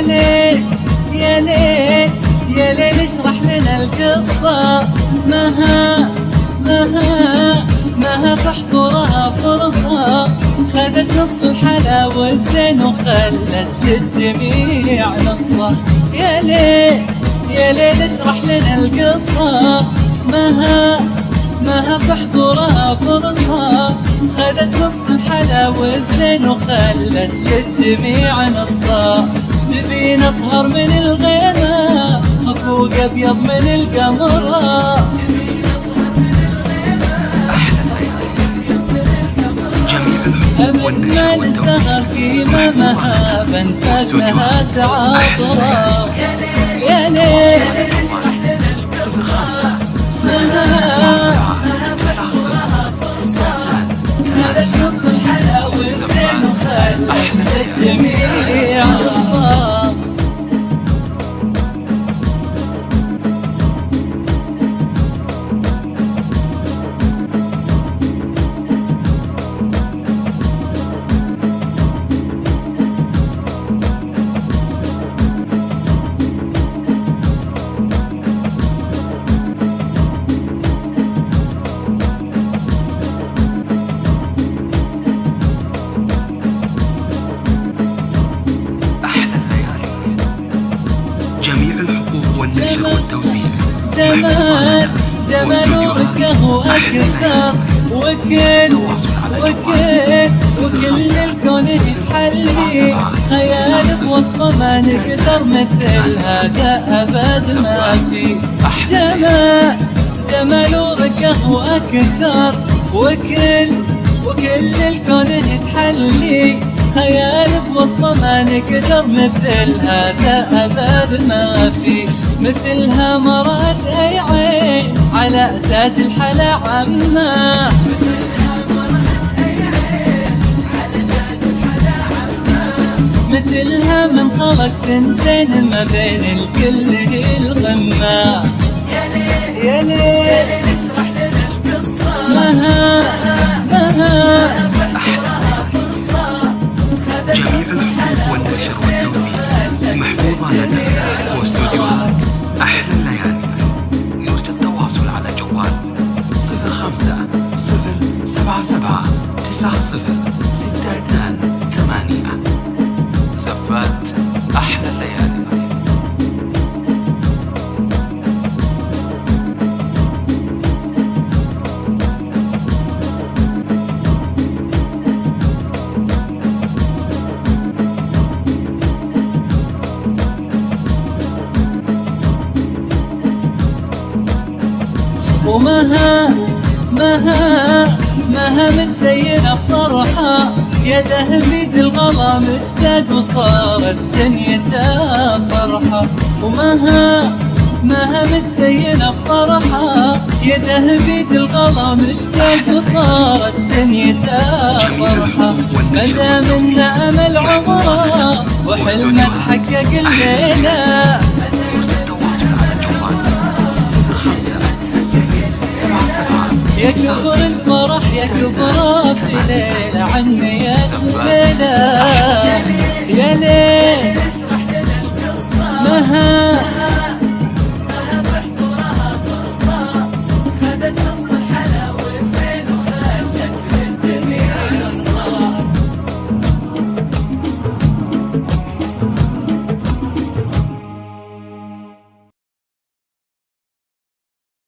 ليل يا ليل يا ليل اشرح لنا القصة. مها فاحضرها فرصة، خذت نص الحلا والزين وخلت للجميع نصة. يا ليل يا ليل اشرح لنا القصة. مها فاحضرها فرصة، خذت نص الحلا والزين وخلت للجميع نصة. جبين اطهر من الغيمة، خفوق ابيض من القمرة. أبد ما ننسى قيمة مها بنفسها تعاطرة. يا ليل خذت نص الحلا والزين وخلت للجميع نصة. جميع الحقوق والنشر والتوزيع. جمال وركه أكثر، وكل الكون يتحلي. خيال بوصفه ما نقدر مثل هذا أبد ما في. جمال وركه أكثر، وكل الكون يتحلي. خيال بوصفه ما نقدر مثل هذا أبد ما في. مثلها مرأت أي عين على تاج الحلا عمه. مثلها من خلق ثنتين ما بين الكل هي الغمة. يا ليل اشرح لنا القصة. جميع الحقوق والنشر والتوزيع محفوظة لدى واستوديوهات أحلى الليالي. يرجى التواصل على جوال 0577906228. زفات أحلى الليالي. ومها متزينة بطرحة، يده بيد الغلا مشتاق وصارت دنيته فرحة. ومها متزينة بطرحة، يده بيد الغلا مشتاق وصارت دنيته فرحة. مدى منا أمل عمره وحلم تحقق الليلة. يا كبر الفرح يا كبر في ليلة عني يا الليلة.